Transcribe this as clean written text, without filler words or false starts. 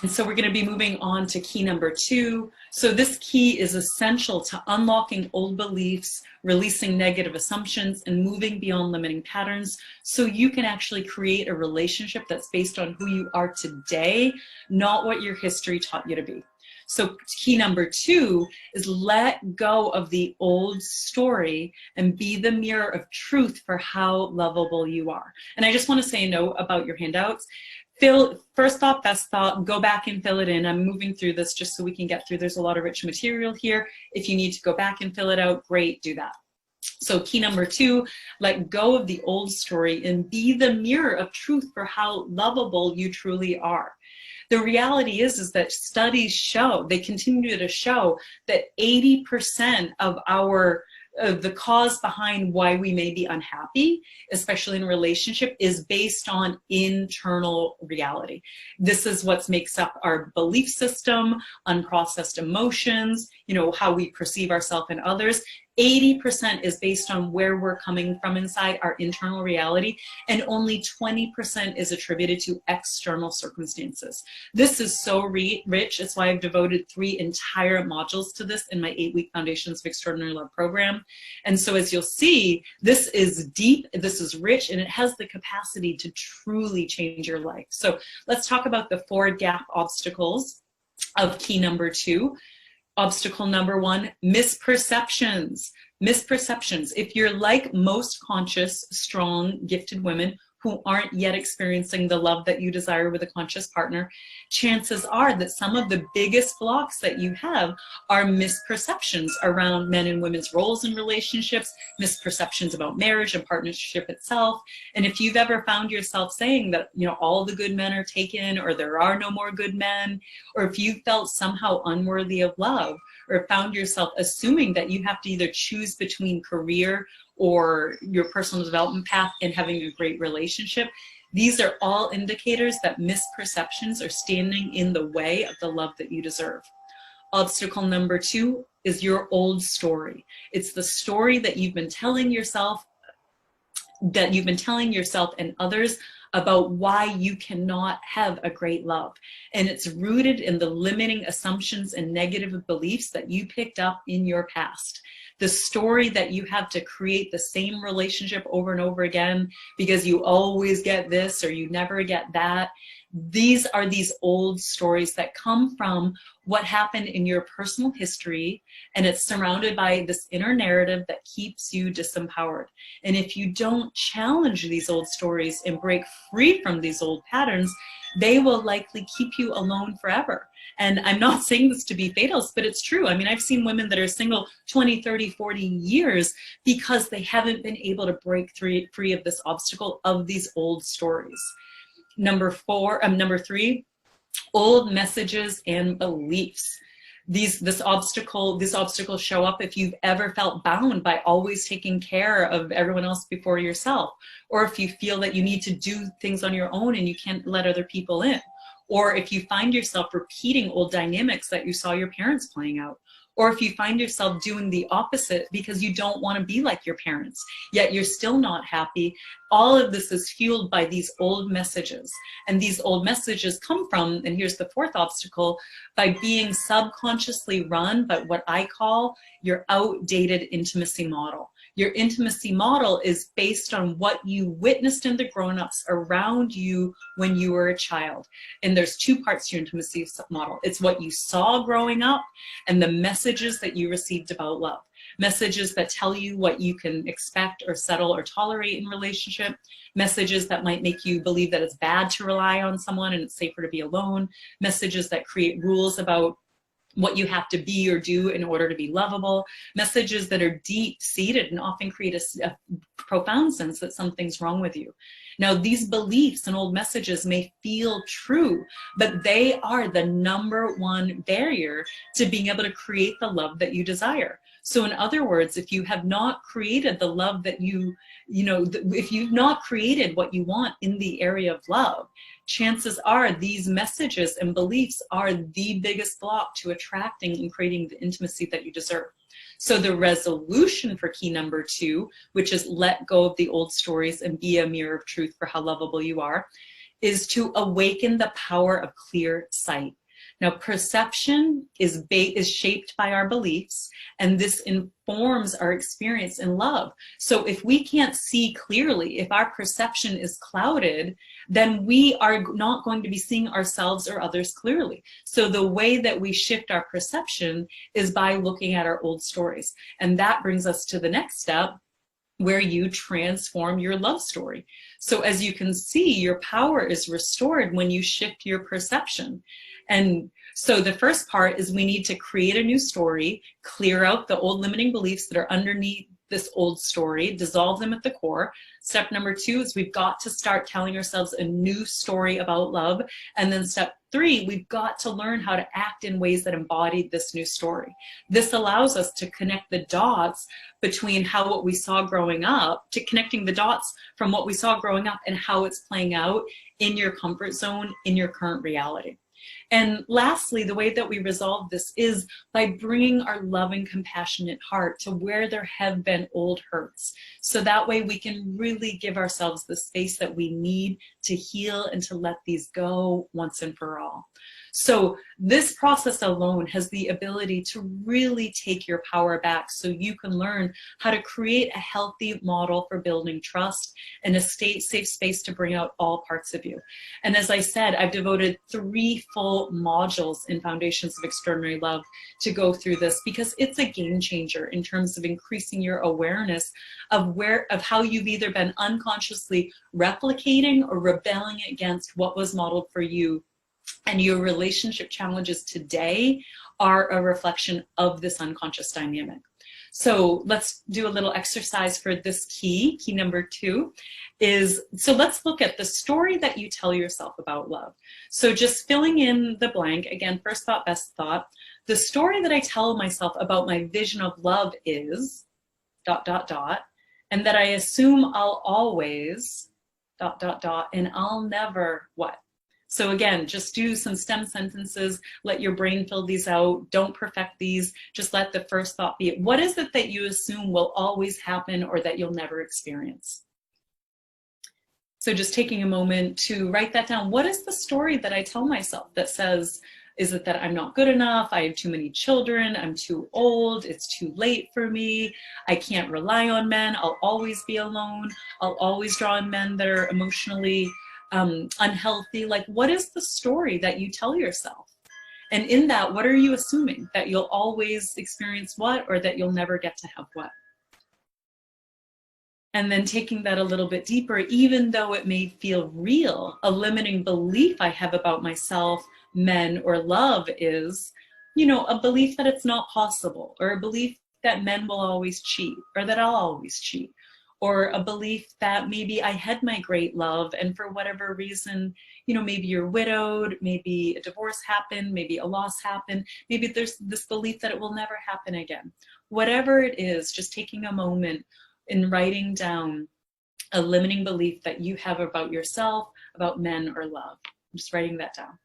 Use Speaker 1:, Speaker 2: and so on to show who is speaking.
Speaker 1: And so we're going to be moving on to key number 2. So this key is essential to unlocking old beliefs, releasing negative assumptions, and moving beyond limiting patterns so you can actually create a relationship that's based on who you are today, not what your history taught you to be. So key number 2 is let go of the old story and be the mirror of truth for how lovable you are. And I just want to say a note about your handouts. First thought, best thought, go back and fill it in. I'm moving through this just so we can get through. There's a lot of rich material here. If you need to go back and fill it out, great, do that. So key number 2, let go of the old story and be the mirror of truth for how lovable you truly are. The reality is that studies show, they continue to show that 80% of the cause behind why we may be unhappy, especially in a relationship, is based on internal reality. This is what makes up our belief system, unprocessed emotions, how we perceive ourselves and others. 80% is based on where we're coming from inside our internal reality, and only 20% is attributed to external circumstances. This is so rich. It's why I've devoted 3 entire modules to this in my 8-week Foundations of Extraordinary Love program. And so as you'll see, this is deep, this is rich, and it has the capacity to truly change your life. So let's talk about the 4 gap obstacles of key number 2. Obstacle number 1, misperceptions. Misperceptions. If you're like most conscious, strong, gifted women who aren't yet experiencing the love that you desire with a conscious partner, chances are that some of the biggest blocks that you have are misperceptions around men and women's roles in relationships, misperceptions about marriage and partnership itself. And if you've ever found yourself saying that, all the good men are taken, or there are no more good men, or if you felt somehow unworthy of love, or found yourself assuming that you have to either choose between career or your personal development path and having a great relationship, these are all indicators that misperceptions are standing in the way of the love that you deserve. Obstacle number 2 is your old story. It's the story that you've been telling yourself, and others about why you cannot have a great love. And it's rooted in the limiting assumptions and negative beliefs that you picked up in your past. The story that you have to create the same relationship over and over again because you always get this or you never get that. These are these old stories that come from what happened in your personal history, and it's surrounded by this inner narrative that keeps you disempowered. And if you don't challenge these old stories and break free from these old patterns, they will likely keep you alone forever. And I'm not saying this to be fatalist, but it's true. I mean, I've seen women that are single 20, 30, 40 years because they haven't been able to break free of this obstacle of these old stories. Number 3, old messages and beliefs. These obstacles show up if you've ever felt bound by always taking care of everyone else before yourself, or if you feel that you need to do things on your own and you can't let other people in, or if you find yourself repeating old dynamics that you saw your parents playing out, or if you find yourself doing the opposite because you don't want to be like your parents, yet you're still not happy. All of this is fueled by these old messages. And these old messages come from, and here's the 4th obstacle, by being subconsciously run by what I call your outdated intimacy model. Your intimacy model is based on what you witnessed in the grown-ups around you when you were a child. And there's 2 parts to your intimacy model. It's what you saw growing up and the messages that you received about love. Messages that tell you what you can expect or settle or tolerate in relationship. Messages that might make you believe that it's bad to rely on someone and it's safer to be alone. Messages that create rules about what you have to be or do in order to be lovable. Messages that are deep-seated and often create a profound sense that something's wrong with you. Now, these beliefs and old messages may feel true, but they are the #1 barrier to being able to create the love that you desire. So in other words, if you have not created the love that if you've not created what you want in the area of love, chances are these messages and beliefs are the biggest block to attracting and creating the intimacy that you deserve. So the resolution for key number 2, which is let go of the old stories and be a mirror of truth for how lovable you are, is to awaken the power of clear sight. Now, perception is shaped by our beliefs, and this informs our experience in love. So if we can't see clearly, if our perception is clouded, then we are not going to be seeing ourselves or others clearly. So the way that we shift our perception is by looking at our old stories. And that brings us to the next step, where you transform your love story. So as you can see, your power is restored when you shift your perception. And so the first part is we need to create a new story, clear out the old limiting beliefs that are underneath this old story, dissolve them at the core. Step number 2 is we've got to start telling ourselves a new story about love. And then step 3, we've got to learn how to act in ways that embody this new story. This allows us to connect the dots between what we saw growing up, to connecting the dots from what we saw growing up and how it's playing out in your comfort zone, in your current reality. And lastly, the way that we resolve this is by bringing our loving, compassionate heart to where there have been old hurts. So that way we can really give ourselves the space that we need to heal and to let these go once and for all. So this process alone has the ability to really take your power back, so you can learn how to create a healthy model for building trust and a safe space to bring out all parts of you. And as I said, I've devoted 3 full modules in Foundations of Extraordinary Love to go through this, because it's a game changer in terms of increasing your awareness of how you've either been unconsciously replicating or rebelling against what was modeled for you. And your relationship challenges today are a reflection of this unconscious dynamic. So let's do a little exercise for this key. Key number 2 is, so let's look at the story that you tell yourself about love. So just filling in the blank, again, first thought, best thought. The story that I tell myself about my vision of love is ... and that I assume I'll always ... and I'll never what? So again, just do some stem sentences, let your brain fill these out, don't perfect these, just let the first thought be it. What is it that you assume will always happen or that you'll never experience? So just taking a moment to write that down. What is the story that I tell myself that says, is it that I'm not good enough, I have too many children, I'm too old, it's too late for me, I can't rely on men, I'll always be alone, I'll always draw in men that are emotionally unhealthy? Like, what is the story that you tell yourself? And in that, what are you assuming? That you'll always experience what, or that you'll never get to have what? And then taking that a little bit deeper, even though it may feel real, a limiting belief I have about myself, men, or love is, a belief that it's not possible, or a belief that men will always cheat, or that I'll always cheat, or a belief that maybe I had my great love and for whatever reason, maybe you're widowed, maybe a divorce happened, maybe a loss happened, maybe there's this belief that it will never happen again. Whatever it is, just taking a moment and writing down a limiting belief that you have about yourself, about men or love. I'm just writing that down.